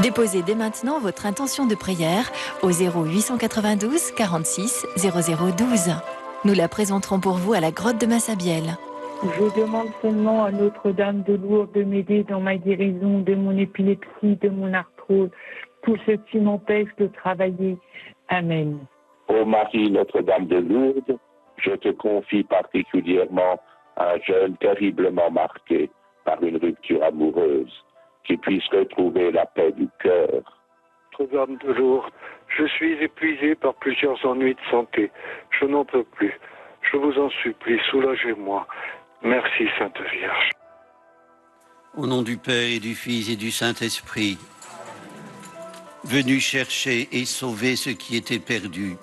Déposez dès maintenant votre intention de prière au 0892 46 0012. Nous la présenterons pour vous à la grotte de Massabielle. Je demande seulement à Notre-Dame de Lourdes de m'aider dans ma guérison de mon épilepsie, de mon arthrose, tout ce qui m'empêche de travailler. Amen. Ô Marie, Notre-Dame de Lourdes, je te confie particulièrement un jeune terriblement marqué par une rupture amoureuse, qui puisse retrouver la paix du cœur. Notre-Dame de Lourdes, je suis épuisé par plusieurs ennuis de santé. Je n'en peux plus. Je vous en supplie, soulagez-moi. Merci, Sainte Vierge. Au nom du Père et du Fils et du Saint-Esprit, venu chercher et sauver ce qui était perdu,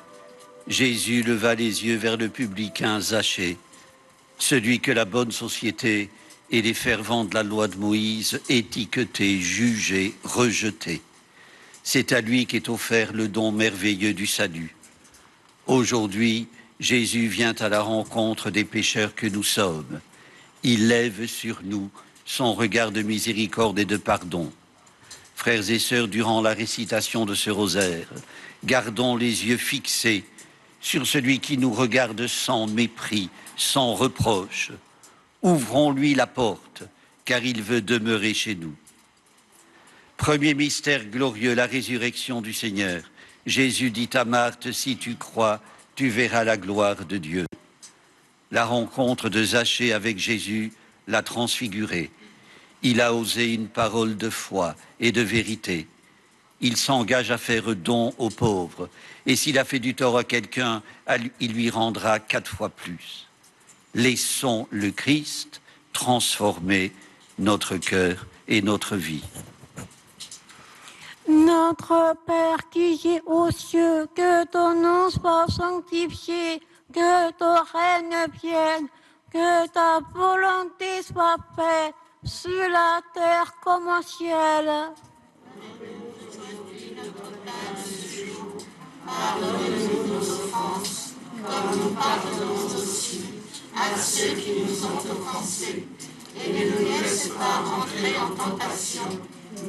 Jésus leva les yeux vers le publicain Zachée, celui que la bonne société et les fervents de la loi de Moïse étiquetaient, jugeaient, rejetaient. C'est à lui qu'est offert le don merveilleux du salut. Aujourd'hui, Jésus vient à la rencontre des pécheurs que nous sommes. Il lève sur nous son regard de miséricorde et de pardon. Frères et sœurs, durant la récitation de ce rosaire, gardons les yeux fixés sur celui qui nous regarde sans mépris, sans reproche. Ouvrons-lui la porte, car il veut demeurer chez nous. Premier mystère glorieux, la résurrection du Seigneur. Jésus dit à Marthe, si tu crois, tu verras la gloire de Dieu. La rencontre de Zachée avec Jésus l'a transfiguré. Il a osé une parole de foi et de vérité. Il s'engage à faire don aux pauvres. Et s'il a fait du tort à quelqu'un, il lui rendra 4 fois plus. Laissons le Christ transformer notre cœur et notre vie. Notre Père qui es aux cieux, que ton nom soit sanctifié, que ton règne vienne, que ta volonté soit faite sur la terre comme au ciel. Pardonne-nous nos offenses, comme nous pardonnons aussi à ceux qui nous ont offensés. Et ne nous laisse pas entrer en tentation,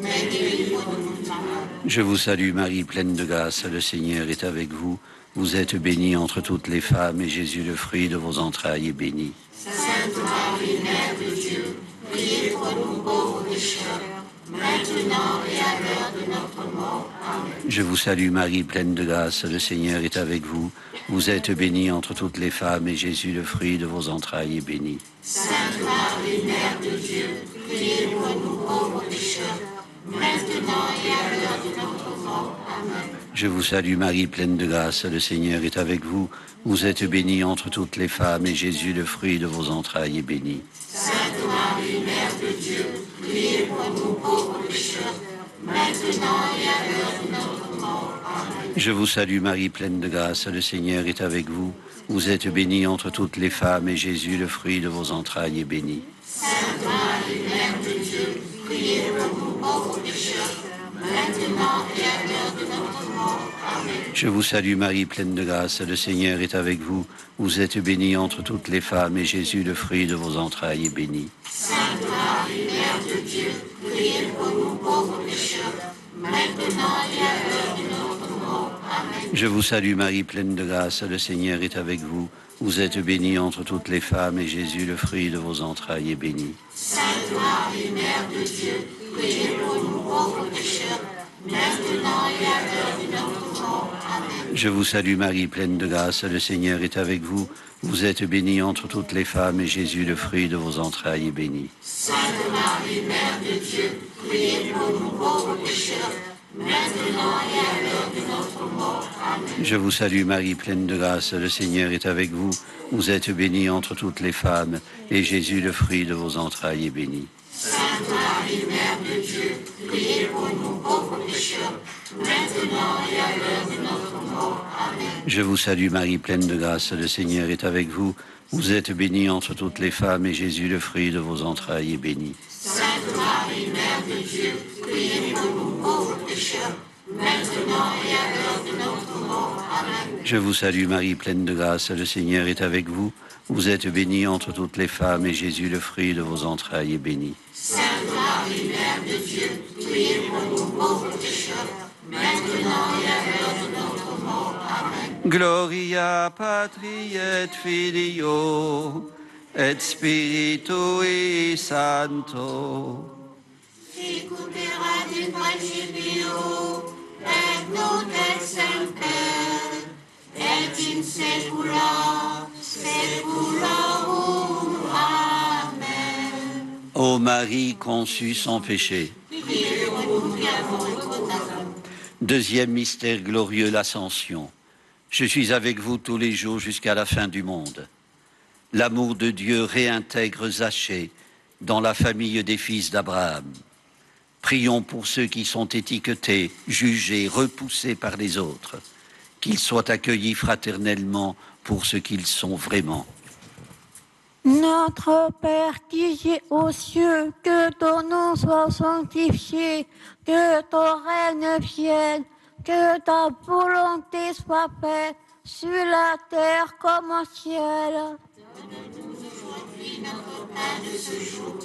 mais délivre-nous du mal. Je vous salue Marie, pleine de grâce, le Seigneur est avec vous. Vous êtes bénie entre toutes les femmes, et Jésus, le fruit de vos entrailles, est béni. Sainte Marie, Mère de Dieu, priez pour nous pauvres pécheurs, maintenant et à l'heure de notre mort. Amen. Je vous salue Marie, pleine de grâce, le Seigneur est avec vous. Vous êtes bénie entre toutes les femmes, et Jésus, le fruit de vos entrailles, est béni. Sainte Marie, Mère de Dieu, priez pour nous pauvres pécheurs, maintenant et à l'heure de notre mort. Amen. Je vous salue Marie, pleine de grâce, le Seigneur est avec vous. Vous êtes bénie entre toutes les femmes, et Jésus, le fruit de vos entrailles, est béni. Sainte Marie, Mère de Dieu, priez pour nous pauvres pécheurs, maintenant et à l'heure de notre mort. Amen. Je vous salue Marie, pleine de grâce, le Seigneur est avec vous. Vous êtes bénie entre toutes les femmes, et Jésus, le fruit de vos entrailles, est béni. Sainte Marie, Mère de Dieu, priez pour nous pauvres pécheurs, maintenant et à l'heure de notre mort. Amen. Je vous salue Marie, pleine de grâce, le Seigneur est avec vous. Vous êtes bénie entre toutes les femmes, et Jésus, le fruit de vos entrailles, est béni. Sainte Marie, Mère de Dieu, priez pour nous pauvres pécheurs, maintenant et à l'heure de notre mort. Amen. Je vous salue Marie, pleine de grâce, le Seigneur est avec vous. Vous êtes bénie entre toutes les femmes, et Jésus, le fruit de vos entrailles, est béni. Sainte Marie, Mère de Dieu, priez pour nous pauvres pécheurs, maintenant et à l'heure de notre mort. Amen. Je vous salue Marie, pleine de grâce, le Seigneur est avec vous. Vous êtes bénie entre toutes les femmes, et Jésus, le fruit de vos entrailles, est béni. Sainte Marie, Mère de Dieu, priez pour nous pauvres pécheurs, maintenant et à l'heure de notre mort. Amen. Je vous salue Marie, pleine de grâce, le Seigneur est avec vous. Vous êtes bénie entre toutes les femmes, et Jésus, le fruit de vos entrailles, est béni. Sainte Marie, Mère de Dieu, priez pour nous pauvres pécheurs, maintenant et à l'heure de notre mort. Amen. Je vous salue Marie, pleine de grâce, le Seigneur est avec vous. Vous êtes bénie entre toutes les femmes, et Jésus, le fruit de vos entrailles, est béni. Sainte Marie, Mère de Dieu, priez pour nous pauvres pécheurs, maintenant et à l'heure de notre mort. Amen. Je vous salue Marie, pleine de grâce, le Seigneur est avec vous. Vous êtes bénie entre toutes les femmes, et Jésus, le fruit de vos entrailles, est béni. Sainte Marie, Mère de Dieu, priez pour nous pauvres pécheurs, maintenant et à l'heure de notre mort. Amen. Gloria Patri et Filio et Spiritui Sancto. Sicut erat in principio, et nunc et semper, et in saecula saeculorum. Amen. Ô Marie conçue sans péché. Priez pour nous qui avons recours à vous. Deuxième mystère glorieux, l'Ascension. Je suis avec vous tous les jours jusqu'à la fin du monde. L'amour de Dieu réintègre Zachée dans la famille des fils d'Abraham. Prions pour ceux qui sont étiquetés, jugés, repoussés par les autres, qu'ils soient accueillis fraternellement pour ce qu'ils sont vraiment. Notre Père qui es aux cieux, que ton nom soit sanctifié, que ton règne vienne, que ta volonté soit faite sur la terre comme au ciel. Donne-nous aujourd'hui notre pain de ce jour.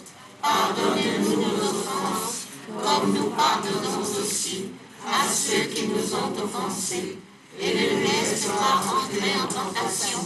Pardonne-nous nos offenses, comme nous pardonnons aussi à ceux qui nous ont offensés. Et ne nous laisse pas entrer en tentation,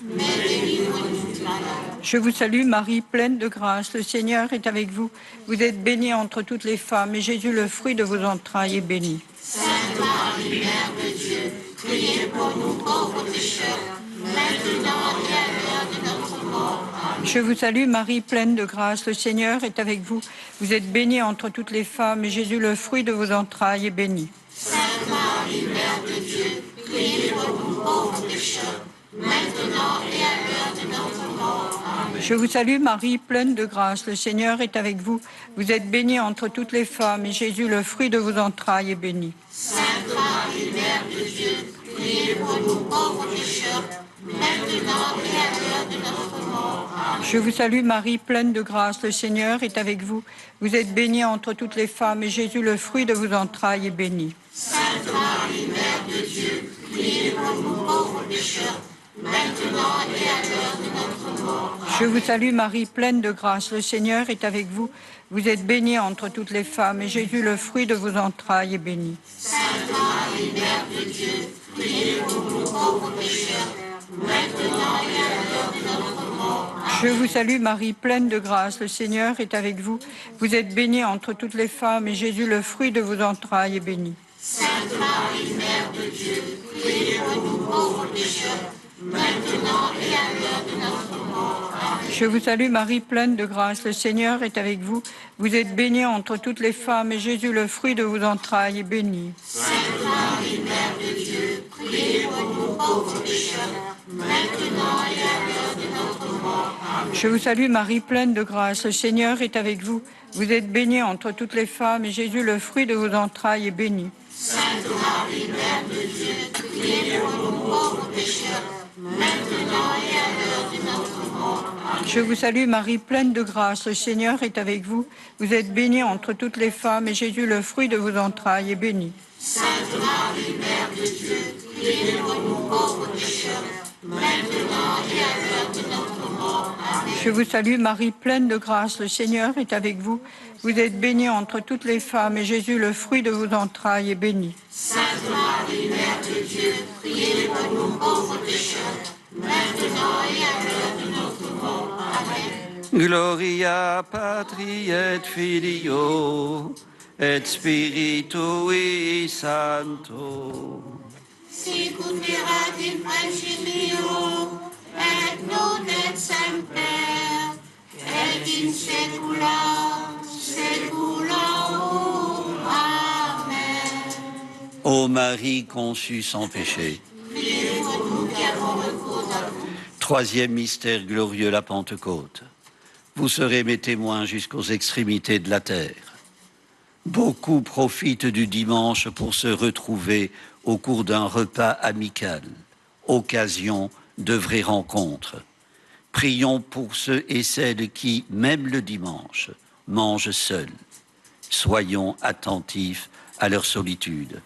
mais délivre-nous du mal. Je vous salue Marie, pleine de grâce, le Seigneur est avec vous. Vous êtes bénie entre toutes les femmes, et Jésus, le fruit de vos entrailles, est béni. Sainte Marie, Mère de Dieu, priez pour nous pauvres pécheurs, maintenant et à l'heure de notre mort. Amen. Je vous salue Marie, pleine de grâce, le Seigneur est avec vous. Vous êtes bénie entre toutes les femmes, et Jésus, le fruit de vos entrailles, est béni. Sainte Marie, Mère de Dieu, priez pour nous pauvres pécheurs, maintenant et à l'heure de notre mort. Amen. Je vous salue Marie, pleine de grâce, le Seigneur est avec vous. Vous êtes bénie entre toutes les femmes, et Jésus, le fruit de vos entrailles, est béni. Sainte Marie, Mère de Dieu, priez pour nous pauvres pécheurs, maintenant et à l'heure de notre mort. Amen. Je vous salue Marie, pleine de grâce, le Seigneur est avec vous. Vous êtes bénie entre toutes les femmes, et Jésus, le fruit de vos entrailles, est béni. Sainte Marie, Mère de Dieu, priez pour nous pauvres pécheurs, maintenant et à l'heure de notre mort. Amen. Je vous salue Marie, pleine de grâce, le Seigneur est avec vous. Vous êtes bénie entre toutes les femmes, et Jésus, le fruit de vos entrailles, est béni. Sainte Marie, Mère de Dieu, priez pour nous pauvres pécheurs, maintenant et à l'heure de notre mort. Amen. Je vous salue Marie, pleine de grâce, le Seigneur est avec vous. Vous êtes bénie entre toutes les femmes, et Jésus, le fruit de vos entrailles, est béni. Sainte Marie, Mère de Dieu, priez pour nous pauvres pécheurs, maintenant et à l'heure de notre mort. Amen. Je vous salue Marie, pleine de grâce, le Seigneur est avec vous. Vous êtes bénie entre toutes les femmes, et Jésus, le fruit de vos entrailles, est béni. Sainte Marie, Mère de Dieu, priez pour nous pauvres pécheurs, maintenant et à l'heure de notre mort. Amen. Je vous salue Marie, pleine de grâce, le Seigneur est avec vous. Vous êtes bénie entre toutes les femmes, et Jésus, le fruit de vos entrailles, est béni. Sainte Marie, Mère de Dieu, priez pour nous pauvres pécheurs, maintenant et à l'heure de notre mort. Amen. Je vous salue Marie, pleine de grâce, le Seigneur est avec vous. Vous êtes bénie entre toutes les femmes, et Jésus, le fruit de vos entrailles, est béni. Sainte Marie, Mère de Dieu, priez pour nous pauvres pécheurs, maintenant et à l'heure de notre mort. Amen. Je vous salue Marie, pleine de grâce, le Seigneur est avec vous. Vous êtes bénie entre toutes les femmes, et Jésus, le fruit de vos entrailles, est béni. Sainte Marie, Mère de Dieu, priez pour nous pauvres pécheurs, maintenant et à l'heure de notre mort. Amen. Gloria Patri et Filio et Spiritui Sancto. Sicut erat in principio, et nunc et semper, et in saecula saeculorum. Amen. Ô Marie conçue sans péché. Priez pour nous qui avons recours à vous. Troisième mystère glorieux, la Pentecôte. Vous serez mes témoins jusqu'aux extrémités de la terre. Beaucoup profitent du dimanche pour se retrouver au cours d'un repas amical, occasion de vraies rencontres. Prions pour ceux et celles qui, même le dimanche, mangent seuls. Soyons attentifs à leur solitude.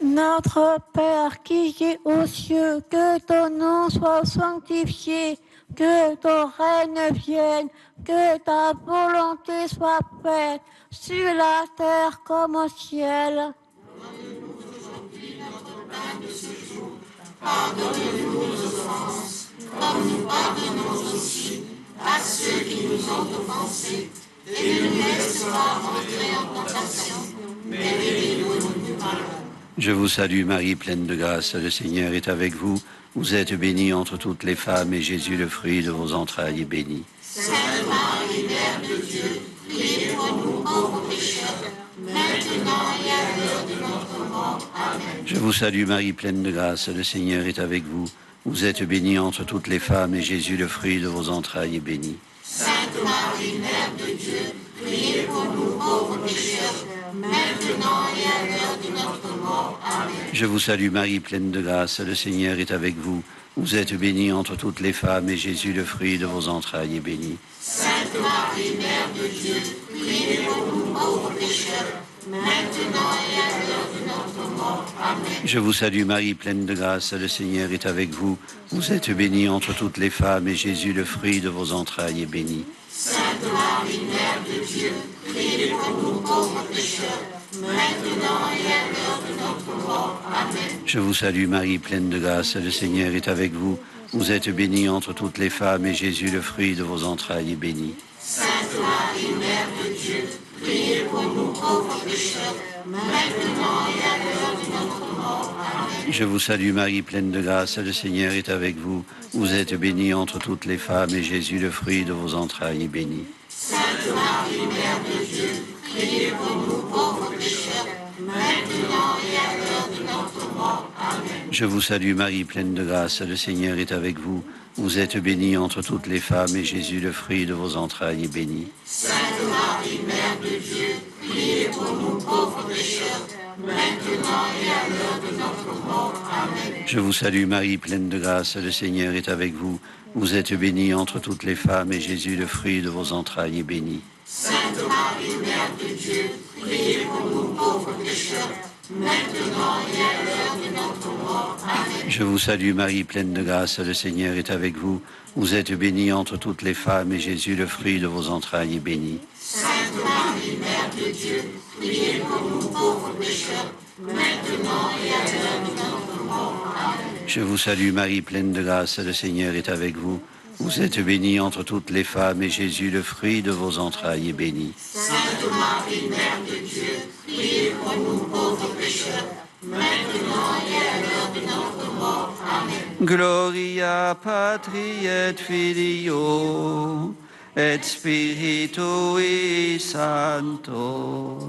Notre Père qui es aux cieux, que ton nom soit sanctifié, que ton règne vienne, que ta volonté soit faite, sur la terre comme au ciel. Pardonne-nous nos offenses, comme nous pardonnons aussi à ceux qui nous ont offensés. Et ne nous laisse pas entrer en tentation, mais délivre-nous du mal. Je vous salue Marie, pleine de grâce, le Seigneur est avec vous. Vous êtes bénie entre toutes les femmes et Jésus, le fruit de vos entrailles, est béni. Sainte Marie, Mère de Dieu, priez pour nous pauvres pécheurs, maintenant et à l'heure de notre mort. Amen. Je vous salue Marie, pleine de grâce, le Seigneur est avec vous. Vous êtes bénie entre toutes les femmes et Jésus, le fruit de vos entrailles, est béni. Sainte Marie, Mère de Dieu, priez pour nous pauvres pécheurs, maintenant et à l'heure de notre mort. Amen. Je vous salue Marie, pleine de grâce, le Seigneur est avec vous. Vous êtes bénie entre toutes les femmes et Jésus, le fruit de vos entrailles, est béni. Sainte Marie, Mère de Dieu, priez pour nous pauvres pécheurs, maintenant et à l'heure de notre mort. Amen. Je vous salue Marie, pleine de grâce, le Seigneur est avec vous. Vous êtes bénie entre toutes les femmes et Jésus, le fruit de vos entrailles, est béni. Sainte Marie, Mère de Dieu, priez pour nous pauvres pécheurs, maintenant et à l'heure de notre mort. Amen. Je vous salue Marie, pleine de grâce, le Seigneur est avec vous. Vous êtes bénie entre toutes les femmes et Jésus, le fruit de vos entrailles, est béni. Sainte Marie, Mère de Dieu, priez pour nous pauvres pécheurs, maintenant et à l'heure de notre mort. Amen. Je vous salue Marie, pleine de grâce, le Seigneur est avec vous. Vous êtes bénie entre toutes les femmes et Jésus, le fruit de vos entrailles, est béni. Sainte Marie, Mère de Dieu, priez pour nous pauvres pécheurs, maintenant et à l'heure de notre mort. Amen. Je vous salue Marie, pleine de grâce, le Seigneur est avec vous. Vous êtes bénie entre toutes les femmes et Jésus, le fruit de vos entrailles, est béni. Sainte Marie, Mère de Dieu, priez pour nous pauvres pécheurs, maintenant et à l'heure de notre mort. Amen. Je vous salue Marie, pleine de grâce, le Seigneur est avec vous. Vous êtes bénie entre toutes les femmes et Jésus, le fruit de vos entrailles, est béni. Sainte Marie, Mère de Dieu, priez pour nous pauvres pécheurs, maintenant et à l'heure de notre mort. Amen. Je vous salue Marie, pleine de grâce, le Seigneur est avec vous. Vous êtes bénie entre toutes les femmes et Jésus, le fruit de vos entrailles, est béni. Sainte Marie, Mère de Dieu, priez pour nous pauvres pécheurs, maintenant et à l'heure de notre mort. Amen. Je vous salue Marie, pleine de grâce, le Seigneur est avec vous. Vous êtes bénie entre toutes les femmes et Jésus, le fruit de vos entrailles, est béni. Sainte Marie, Mère de Dieu, priez pour nous pauvres pécheurs, maintenant et à l'heure de notre mort. Amen. Gloria Patri et Filio et Spiritui Sancto.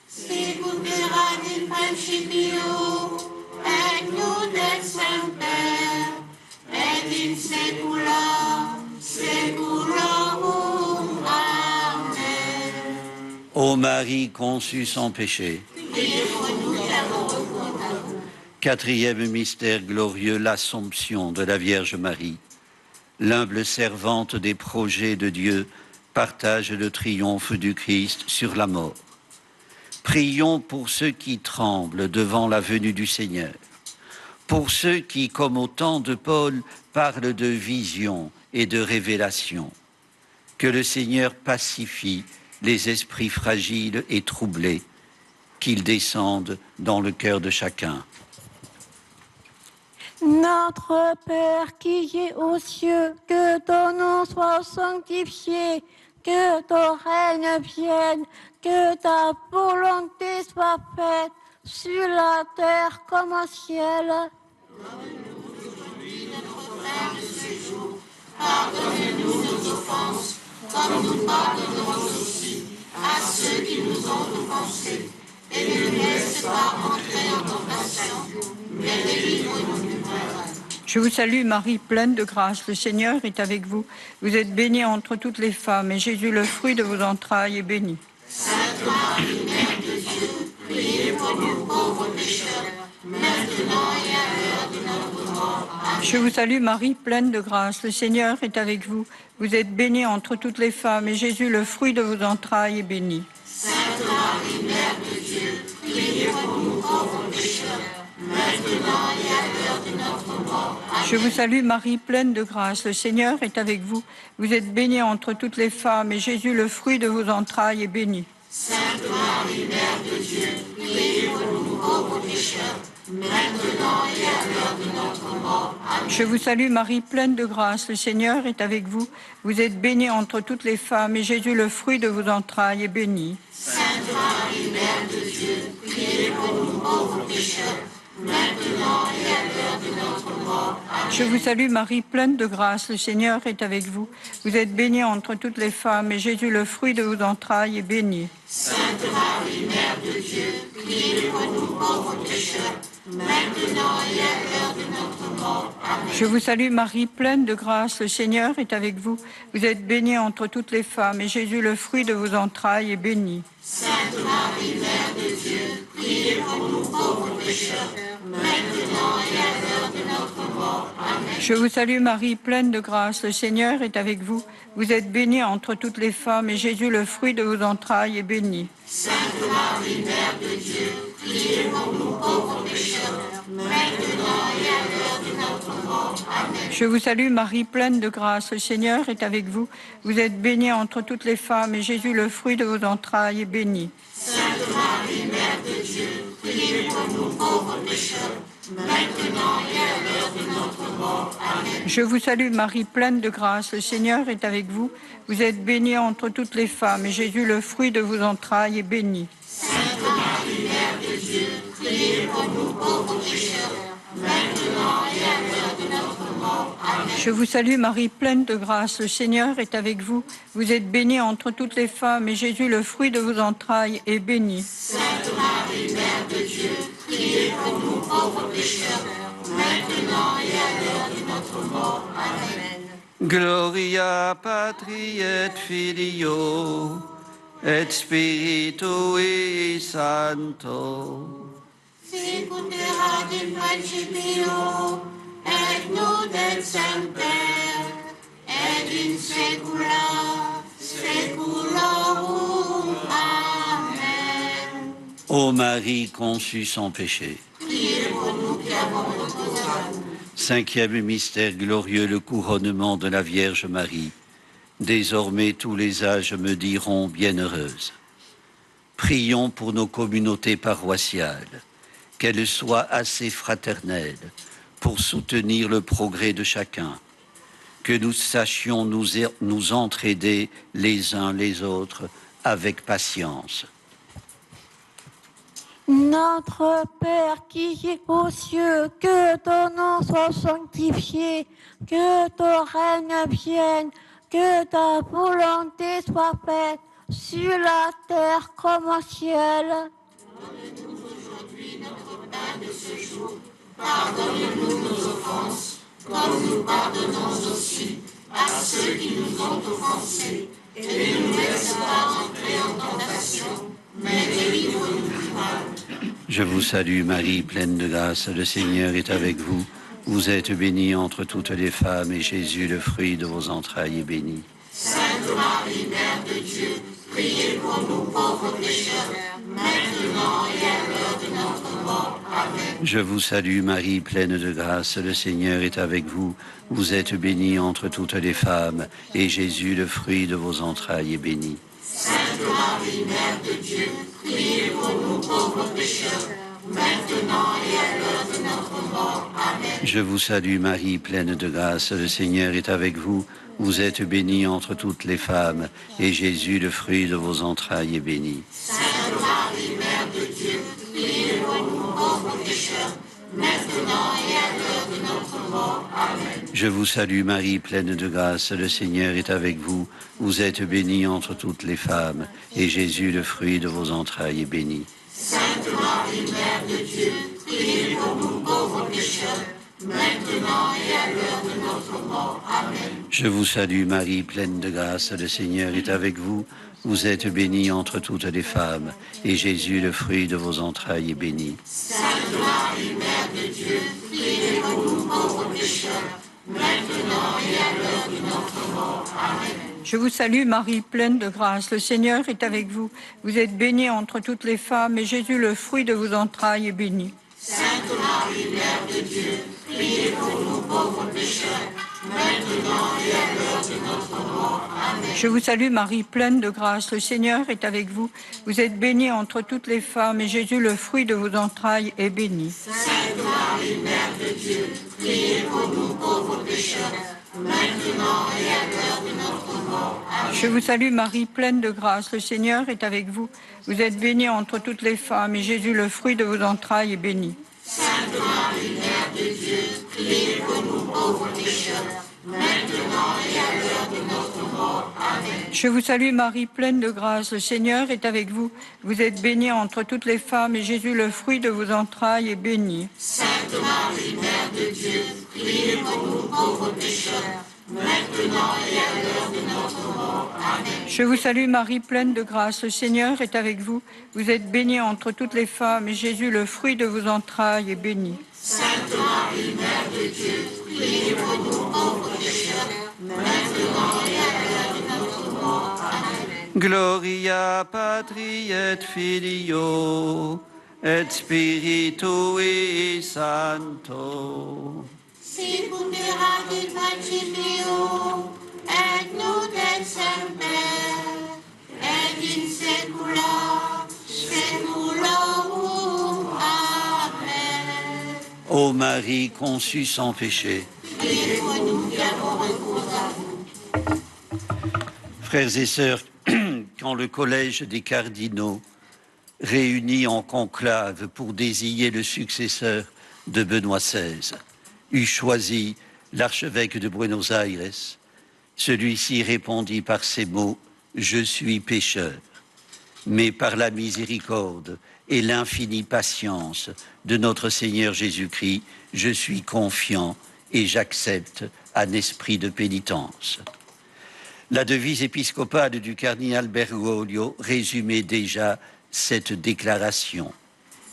Sicut erat in principio, et nunc et semper, et in saecula saeculorum. Amen. Ô Marie conçue sans péché. Priez pour nous qui avons recours à vous. Quatrième mystère glorieux, l'Assomption de la Vierge Marie. L'humble servante des projets de Dieu partage le triomphe du Christ sur la mort. Prions pour ceux qui tremblent devant la venue du Seigneur, pour ceux qui, comme au temps de Paul, parlent de vision et de révélation. Que le Seigneur pacifie les esprits fragiles et troublés, qu'il descende dans le cœur de chacun. Notre Père qui es aux cieux, que ton nom soit sanctifié, que ton règne vienne, que ta volonté soit faite, sur la terre comme au ciel. Pardonne-nous nos offenses, comme nous pardonnons aussi à ceux qui nous ont offensés. Et ne nous laisse pas entrer en tentation, mais délivre-nous du mal. Je vous salue Marie, pleine de grâce, le Seigneur est avec vous. Vous êtes bénie entre toutes les femmes, et Jésus, le fruit de vos entrailles, est béni. Sainte Marie, Mère de Dieu, priez pour nous pauvres pécheurs, maintenant et à l'heure de notre mort. Amen. Je vous salue Marie, pleine de grâce, le Seigneur est avec vous. Vous êtes bénie entre toutes les femmes, et Jésus, le fruit de vos entrailles, est béni. Sainte Marie, Mère de Dieu, priez pour nous pauvres pécheurs, maintenant et à l'heure de notre mort. Amen. Je vous salue Marie, pleine de grâce, le Seigneur est avec vous. Vous êtes bénie entre toutes les femmes, et Jésus, le fruit de vos entrailles, est béni. Sainte Marie, Mère de Dieu, priez pour nous pauvres pécheurs, maintenant et à l'heure de notre mort. Amen. Je vous salue Marie, pleine de grâce, le Seigneur est avec vous. Vous êtes bénie entre toutes les femmes, et Jésus, le fruit de vos entrailles, est béni. Sainte Marie, Mère de Dieu, priez pour nous pauvres pécheurs, maintenant et à l'heure de notre mort. Amen. Je vous salue Marie, pleine de grâce, le Seigneur est avec vous. Vous êtes bénie entre toutes les femmes, et Jésus, le fruit de vos entrailles, est béni. Sainte Marie, Mère de Dieu, priez pour nous pauvres pécheurs, maintenant et à l'heure de notre mort. Amen. Je vous salue Marie, pleine de grâce, le Seigneur est avec vous. Vous êtes bénie entre toutes les femmes, et Jésus, le fruit de vos entrailles, est béni. Sainte Marie, Mère de Dieu, priez pour nous pauvres pécheurs, maintenant et à l'heure de notre mort. Amen. Je vous salue Marie, pleine de grâce, le Seigneur est avec vous. Vous êtes bénie entre toutes les femmes, et Jésus, le fruit de vos entrailles, est béni. Sainte Marie, Mère de Dieu, priez pour nous pauvres pécheurs, maintenant et à l'heure de notre mort. Amen. Je vous salue Marie, pleine de grâce, le Seigneur est avec vous. Vous êtes bénie entre toutes les femmes, et Jésus, le fruit de vos entrailles, est béni. Sainte Marie, Mère de Dieu, priez pour nous pauvres pécheurs, maintenant et à l'heure de notre mort. Amen. Je vous salue Marie, pleine de grâce, le Seigneur est avec vous. Vous êtes bénie entre toutes les femmes, et Jésus, le fruit de vos entrailles, est béni. Sainte Marie, Mère de Dieu, priez pour nous pauvres pécheurs, maintenant et à l'heure de notre mort. Amen. Je vous salue Marie, pleine de grâce, le Seigneur est avec vous. Vous êtes bénie entre toutes les femmes, et Jésus, le fruit de vos entrailles, est béni. Sainte Marie, Mère de Dieu, priez pour nous pauvres pécheurs, maintenant et à l'heure de notre mort. Amen. Gloria Patri et Filio et Spiritui Sancto. Sicut erat in principio, et nunc et semper, et in saecula saeculorum. Amen. Ô Marie conçue sans péché. Priez pour nous qui avons recours à vous. Cinquième mystère glorieux, le couronnement de la Vierge Marie. Désormais tous les âges me diront bienheureuse. Prions pour nos communautés paroissiales, qu'elles soient assez fraternelles pour soutenir le progrès de chacun, que nous sachions nous entraider les uns les autres avec patience. Notre Père qui es aux cieux, que ton nom soit sanctifié, que ton règne vienne, que ta volonté soit faite sur la terre comme au ciel. Donne-nous aujourd'hui notre pain de ce jour. Pardonne-nous nos offenses, comme nous pardonnons aussi à ceux qui nous ont offensés. Et ne nous laisse pas entrer en tentation, mais délivre-nous du mal. Je vous salue Marie, pleine de grâce, le Seigneur est avec vous. Vous êtes bénie entre toutes les femmes, et Jésus, le fruit de vos entrailles, est béni. Sainte Marie, Mère de Dieu, priez pour nous pauvres pécheurs, maintenant et à l'heure de notre mort. Amen. Je vous salue Marie, pleine de grâce, le Seigneur est avec vous. Vous êtes bénie entre toutes les femmes, et Jésus, le fruit de vos entrailles, est béni. Sainte Marie, Mère de Dieu, priez pour nous pauvres pécheurs, maintenant et à l'heure de notre mort. Amen. Je vous salue Marie, pleine de grâce, le Seigneur est avec vous. Vous êtes bénie entre toutes les femmes, et Jésus, le fruit de vos entrailles, est béni. Sainte Marie, Mère de Dieu, priez pour nous pauvres pécheurs, maintenant et à l'heure de notre mort. Amen. Je vous salue Marie, pleine de grâce, le Seigneur est avec vous. Vous êtes bénie entre toutes les femmes, et Jésus, le fruit de vos entrailles, est béni. Sainte Marie, Mère de Dieu, priez pour nous pauvres pécheurs, maintenant et à l'heure de notre mort. Amen. Je vous salue Marie, pleine de grâce, le Seigneur est avec vous. Vous êtes bénie entre toutes les femmes, et Jésus, le fruit de vos entrailles, est béni. Sainte Marie, Mère de Dieu, priez pour nous pauvres pécheurs, maintenant et à l'heure de notre mort. Amen. Je vous salue Marie, pleine de grâce, le Seigneur est avec vous. Vous êtes bénie entre toutes les femmes, et Jésus, le fruit de vos entrailles, est béni. Sainte Marie, Mère de Dieu, priez pour nous pauvres pécheurs, maintenant et à l'heure de notre mort. Amen. Je vous salue Marie, pleine de grâce, le Seigneur est avec vous. Vous êtes bénie entre toutes les femmes et Jésus, le fruit de vos entrailles, est béni. Sainte Marie, Mère de Dieu, priez pour nous pauvres pécheurs, maintenant et à l'heure de notre mort. Amen. Je vous salue Marie, pleine de grâce, le Seigneur est avec vous. Vous êtes bénie entre toutes les femmes et Jésus, le fruit de vos entrailles, est béni. Sainte Marie, Mère de Dieu, priez pour nous pauvres pécheurs, maintenant et à l'heure de notre mort. Amen. Je vous salue Marie, pleine de grâce, le Seigneur est avec vous. Vous êtes bénie entre toutes les femmes et Jésus, le fruit de vos entrailles, est béni. Sainte Marie, Mère de Dieu, priez pour nous pauvres pécheurs, maintenant et à l'heure de notre mort. Amen. Je vous salue Marie, pleine de grâce, le Seigneur est avec vous. Vous êtes bénie entre toutes les femmes et Jésus, le fruit de vos entrailles, est béni. Sainte Marie, Mère de Dieu, priez pour nous pauvres pécheurs, maintenant et à l'heure de notre mort. Amen. Gloria Patri et Filio et Spiritui Sancto. Sicut erat in principio, et nunc et semper, et in saecula saeculorum. Amen. Ô Marie conçue sans péché, Priez pour nous qui avons recours à vous. frères et sœurs, quand le collège des cardinaux, réunis en conclave pour désigner le successeur de Benoît XVI, eut choisi l'archevêque de Buenos Aires, celui-ci répondit par ces mots « Je suis pécheur ». Mais par la miséricorde et l'infinie patience de notre Seigneur Jésus-Christ, je suis confiant et j'accepte un esprit de pénitence. La devise épiscopale du cardinal Bergoglio résumait déjà cette déclaration.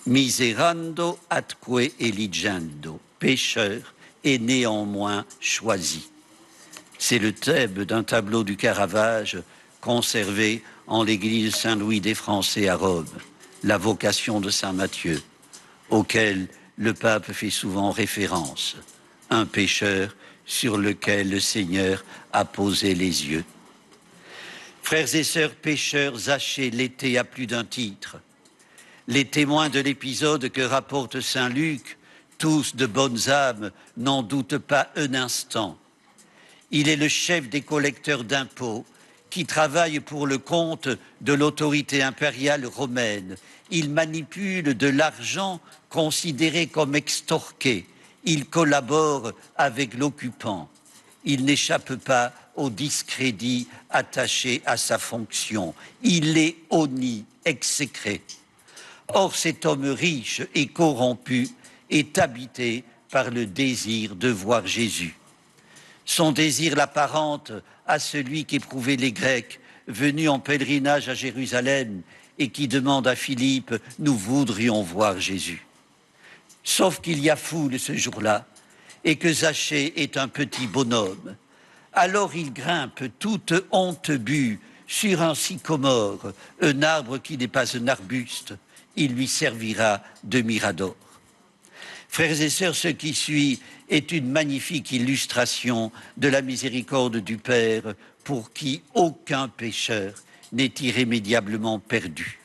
Miserando atque eligendo, pécheur et néanmoins choisi. C'est le thème d'un tableau du Caravage conservé en l'église Saint-Louis des Français à Rome, la vocation de Saint Matthieu, auquel le pape fait souvent référence, un pécheur sur lequel le Seigneur a posé les yeux. Frères et sœurs pécheurs, Zachée l'était à plus d'un titre. Les témoins de l'épisode que rapporte Saint Luc, tous de bonnes âmes, n'en doutent pas un instant. Il est le chef des collecteurs d'impôts qui travaille pour le compte de l'autorité impériale romaine. Il manipule de l'argent considéré comme extorqué. Il collabore avec l'occupant. Il n'échappe pas au discrédit attaché à sa fonction. Il est honni, exécré. Or, cet homme riche et corrompu est habité par le désir de voir Jésus. Son désir l'apparente à celui qu'éprouvaient les Grecs venus en pèlerinage à Jérusalem et qui demandent à Philippe « Nous voudrions voir Jésus ». Sauf qu'il y a foule ce jour-là et que Zachée est un petit bonhomme. Alors il grimpe toute honte bue sur un sycomore, un arbre qui n'est pas un arbuste. Il lui servira de mirador. Frères et sœurs, ce qui suit est une magnifique illustration de la miséricorde du Père pour qui aucun pécheur n'est irrémédiablement perdu.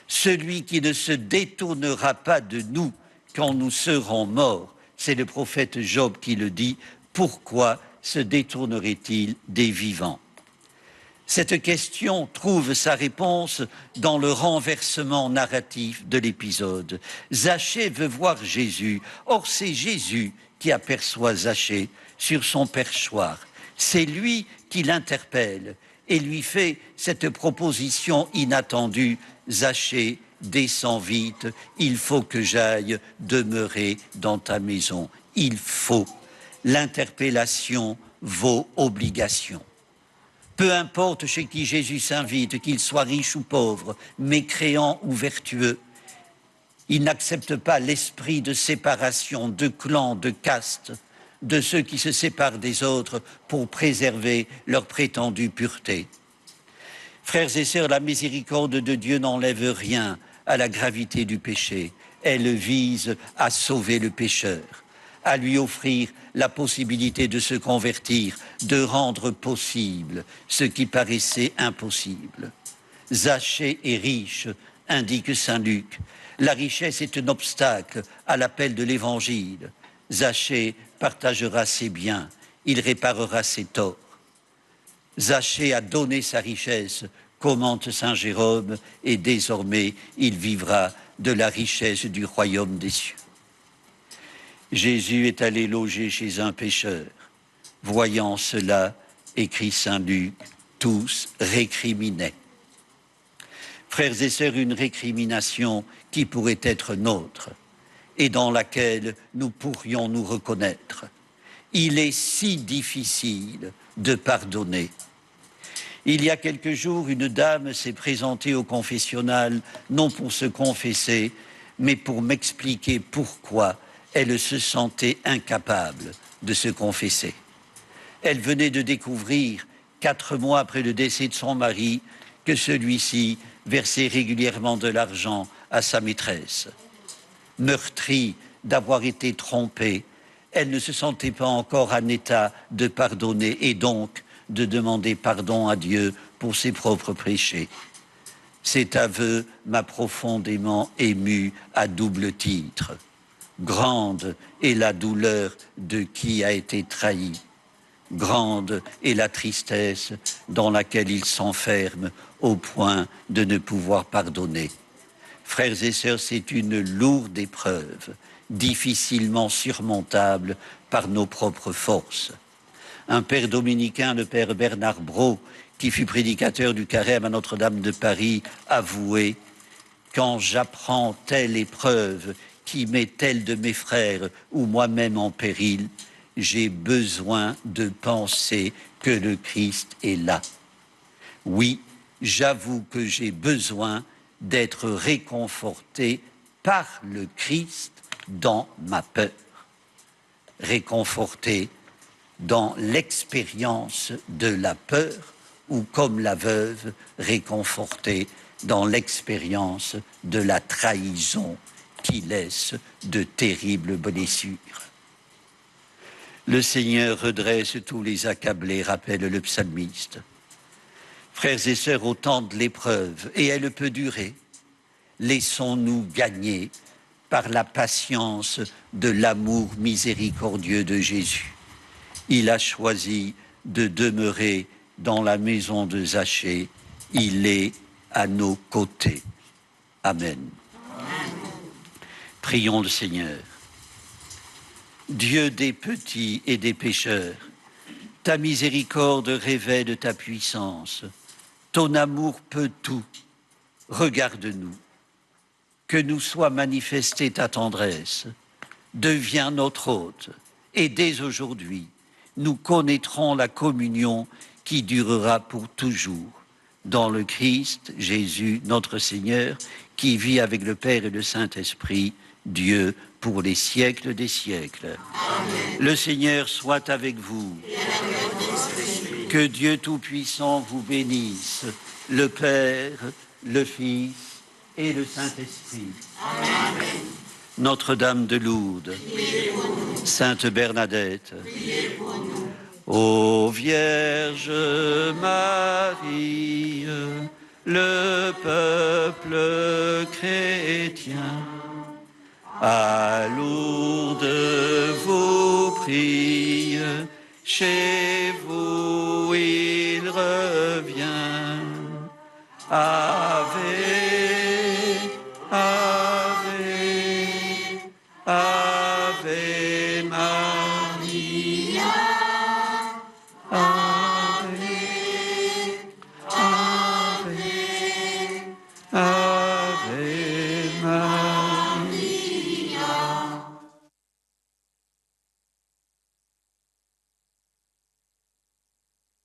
Celui qui ne se détournera pas de nous quand nous serons morts, c'est le prophète Job qui le dit, pourquoi se détournerait-il des vivants? Cette question trouve sa réponse dans le renversement narratif de l'épisode. Zachée veut voir Jésus. Or, c'est Jésus qui aperçoit Zachée sur son perchoir. C'est lui qui l'interpelle et lui fait cette proposition inattendue. Zachée, descends vite, il faut que j'aille demeurer dans ta maison. Il faut. L'interpellation vaut obligation. Peu importe chez qui Jésus s'invite, qu'il soit riche ou pauvre, mécréant ou vertueux, il n'accepte pas l'esprit de séparation, de clan, de caste, de ceux qui se séparent des autres pour préserver leur prétendue pureté. Frères et sœurs, la miséricorde de Dieu n'enlève rien à la gravité du péché. Elle vise à sauver le pécheur, à lui offrir la possibilité de se convertir, de rendre possible ce qui paraissait impossible. Zachée est riche, indique saint Luc. La richesse est un obstacle à l'appel de l'Évangile. Zachée partagera ses biens, il réparera ses torts. Zachée a donné sa richesse, commente saint Jérôme, et désormais il vivra de la richesse du royaume des cieux. Jésus est allé loger chez un pécheur. Voyant cela, écrit saint Luc, tous récriminaient. Frères et sœurs, une récrimination qui pourrait être nôtre et dans laquelle nous pourrions nous reconnaître. Il est si difficile de pardonner. Il y a quelques jours, une dame s'est présentée au confessionnal, non pour se confesser, mais pour m'expliquer pourquoi elle se sentait incapable de se confesser. Elle venait de découvrir, 4 mois après le décès de son mari, que celui-ci versait régulièrement de l'argent à sa maîtresse. Meurtrie d'avoir été trompée, elle ne se sentait pas encore en état de pardonner et donc de demander pardon à Dieu pour ses propres péchés. Cet aveu m'a profondément ému à double titre. Grande est la douleur de qui a été trahi. Grande est la tristesse dans laquelle il s'enferme au point de ne pouvoir pardonner. Frères et sœurs, c'est une lourde épreuve, difficilement surmontable par nos propres forces. Un père dominicain, le père Bernard Brault, qui fut prédicateur du Carême à Notre-Dame de Paris, avouait « Quand j'apprends telle épreuve qui met tel de mes frères ou moi-même en péril, j'ai besoin de penser que le Christ est là. Oui, j'avoue que j'ai besoin d'être réconforté par le Christ dans ma peur. Réconforté dans l'expérience de la peur ou comme la veuve, réconforté dans l'expérience de la trahison qui laisse de terribles blessures. Le Seigneur redresse tous les accablés, rappelle le psalmiste. Frères et sœurs, au temps de l'épreuve, et elle peut durer, laissons-nous gagner par la patience de l'amour miséricordieux de Jésus. Il a choisi de demeurer dans la maison de Zachée. Il est à nos côtés. Amen. Prions le Seigneur. Dieu des petits et des pécheurs, ta miséricorde révèle ta puissance. Ton amour peut tout. Regarde-nous. Que nous soit manifestée ta tendresse. Deviens notre hôte. Et dès aujourd'hui, nous connaîtrons la communion qui durera pour toujours. Dans le Christ, Jésus, notre Seigneur, qui vit avec le Père et le Saint-Esprit, Dieu, pour les siècles des siècles. Amen. Le Seigneur soit avec vous. Que Dieu Tout-Puissant vous bénisse, le Père, le Fils et le Saint-Esprit. Amen. Notre-Dame de Lourdes, Sainte Bernadette, ô Vierge Marie, le peuple chrétien, à Lourdes vous prie, chez